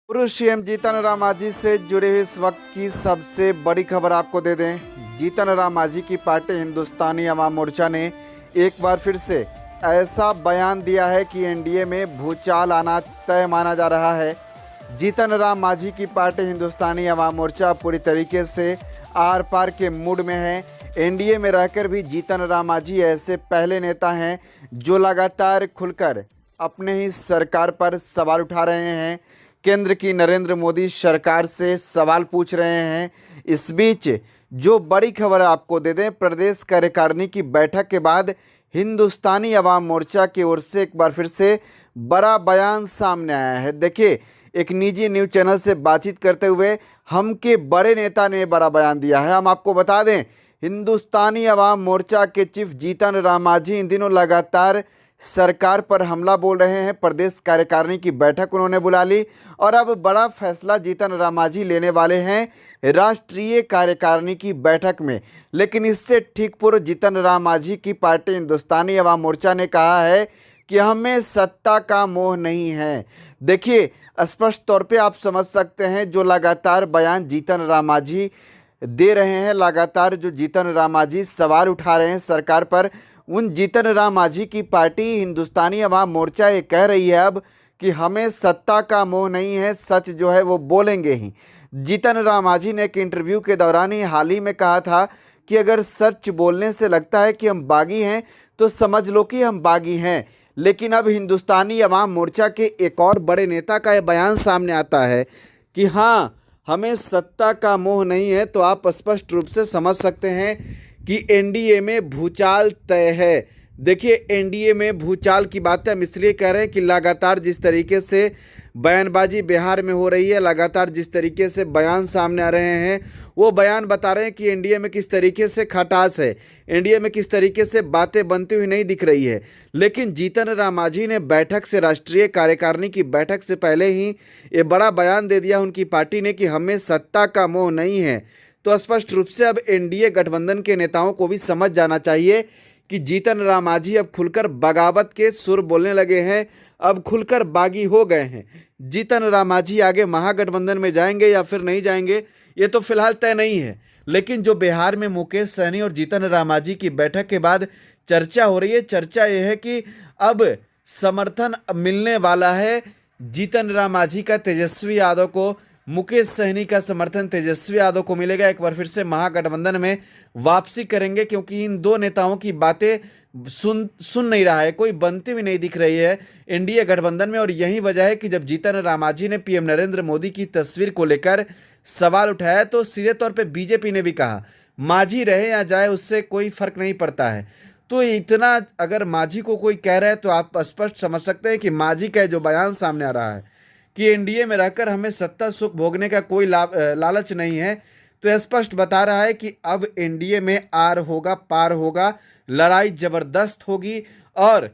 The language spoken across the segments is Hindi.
पूर्व सीएम जीतन राम मांझी से जुड़ी हुई इस वक्त की सबसे बड़ी खबर आपको दे दें। जीतन राम मांझी की पार्टी हिंदुस्तानी अवाम मोर्चा ने एक बार फिर से ऐसा बयान दिया है कि एनडीए में भूचाल आना तय माना जा रहा है। जीतन राम मांझी की पार्टी हिंदुस्तानी अवाम मोर्चा पूरी तरीके से आर पार के मूड में है। एनडीए में रहकर भी जीतन राम मांझी ऐसे पहले नेता हैं जो लगातार खुलकर अपने ही सरकार पर सवाल उठा रहे हैं। केंद्र की नरेंद्र मोदी सरकार से सवाल पूछ रहे हैं। इस बीच जो बड़ी खबर आपको दे दें, प्रदेश कार्यकारिणी की बैठक के बाद हिंदुस्तानी अवाम मोर्चा की ओर से एक बार फिर से बड़ा बयान सामने आया है। देखिए, एक निजी न्यूज़ चैनल से बातचीत करते हुए हम के बड़े नेता ने बड़ा बयान दिया है। हम आपको बता दें, हिंदुस्तानी अवाम मोर्चा के चीफ जीतन राम मांझी इन दिनों लगातार सरकार पर हमला बोल रहे हैं। प्रदेश कार्यकारिणी की बैठक उन्होंने बुला ली और अब बड़ा फैसला जीतन राम मांझी लेने वाले हैं राष्ट्रीय कार्यकारिणी की बैठक में। लेकिन इससे ठीक पूर्व जीतन राम मांझी की पार्टी हिंदुस्तानी अवाम मोर्चा ने कहा है कि हमें सत्ता का मोह नहीं है। देखिए, स्पष्ट तौर पे आप समझ सकते हैं जो लगातार बयान जीतन राम मांझी दे रहे हैं, लगातार जो जीतन राम मांझी सवाल उठा रहे हैं सरकार पर, उन जीतन राम मांझी की पार्टी हिंदुस्तानी अवाम मोर्चा ये कह रही है अब कि हमें सत्ता का मोह नहीं है, सच जो है वो बोलेंगे ही। जीतन राम मांझी ने एक इंटरव्यू के दौरान ही हाल ही में कहा था कि अगर सच बोलने से लगता है कि हम बागी हैं तो समझ लो कि हम बागी हैं। लेकिन अब हिंदुस्तानी अवाम मोर्चा के एक और बड़े नेता का यह बयान सामने आता है कि हाँ, हमें सत्ता का मोह नहीं है। तो आप स्पष्ट रूप से समझ सकते हैं कि एनडीए में भूचाल तय है। देखिए, एनडीए में भूचाल की बातें हम इसलिए कह रहे हैं कि लगातार जिस तरीके से बयानबाजी बिहार में हो रही है, लगातार जिस तरीके से बयान सामने आ रहे हैं, वो बयान बता रहे हैं कि एनडीए में किस तरीके से खटास है, एनडीए में किस तरीके से बातें बनती हुई नहीं दिख रही है। लेकिन जीतन राम मांझी ने बैठक से, राष्ट्रीय कार्यकारिणी की बैठक से पहले ही ये बड़ा बयान दे दिया उनकी पार्टी ने कि हमें सत्ता का मोह नहीं है। तो स्पष्ट रूप से अब एनडीए गठबंधन के नेताओं को भी समझ जाना चाहिए कि जीतन राम मांझी अब खुलकर बगावत के सुर बोलने लगे हैं, अब खुलकर बागी हो गए हैं। जीतन राम मांझी आगे महागठबंधन में जाएंगे या फिर नहीं जाएंगे, ये तो फिलहाल तय नहीं है। लेकिन जो बिहार में मुकेश सहनी और जीतन राम मांझी की बैठक के बाद चर्चा हो रही है, चर्चा यह है कि अब समर्थन मिलने वाला है जीतन राम मांझी का तेजस्वी यादव को, मुकेश सहनी का समर्थन तेजस्वी यादव को मिलेगा। एक बार फिर से महागठबंधन में वापसी करेंगे, क्योंकि इन दो नेताओं की बातें सुन नहीं रहा है, कोई बनती भी नहीं दिख रही है एनडीए गठबंधन में। और यही वजह है कि जब जीतन राम मांझी ने पीएम नरेंद्र मोदी की तस्वीर को लेकर सवाल उठाया तो सीधे तौर पे बीजेपी ने भी कहा मांझी रहे या जाए उससे कोई फर्क नहीं पड़ता है। तो इतना अगर मांझी को कोई कह रहा है तो आप स्पष्ट समझ सकते हैं कि मांझी का जो बयान सामने आ रहा है कि एनडीए में रहकर हमें सत्ता सुख भोगने का कोई लालच नहीं है, तो स्पष्ट बता रहा है कि अब एनडीए में आर होगा, पार होगा, लड़ाई जबरदस्त होगी। और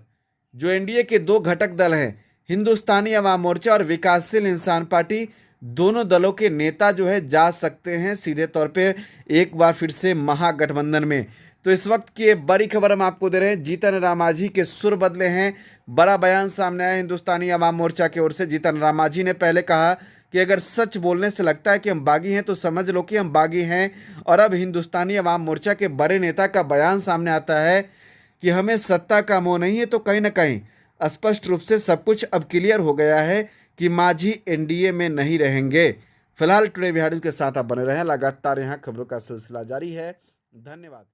जो एनडीए के दो घटक दल हैं, हिंदुस्तानी अवाम मोर्चा और विकासशील इंसान पार्टी, दोनों दलों के नेता जो है जा सकते हैं सीधे तौर पे एक बार फिर से महागठबंधन में। तो इस वक्त की बड़ी खबर हम आपको दे रहे हैं, जीतन राम मांझी के सुर बदले हैं। बड़ा बयान सामने आया हिंदुस्तानी अवाम मोर्चा की ओर से। जीतन राम मांझी ने पहले कहा कि अगर सच बोलने से लगता है कि हम बागी हैं तो समझ लो कि हम बागी हैं। और अब हिंदुस्तानी अवाम मोर्चा के बड़े नेता का बयान सामने आता है कि हमें सत्ता का मोह नहीं है। तो कहीं ना कहीं स्पष्ट रूप से सब कुछ अब क्लियर हो गया है कि मांझी एनडीए में नहीं रहेंगे। फिलहाल टुडे बिहार के साथ आप बने रहें, लगातार यहाँ खबरों का सिलसिला जारी है। धन्यवाद।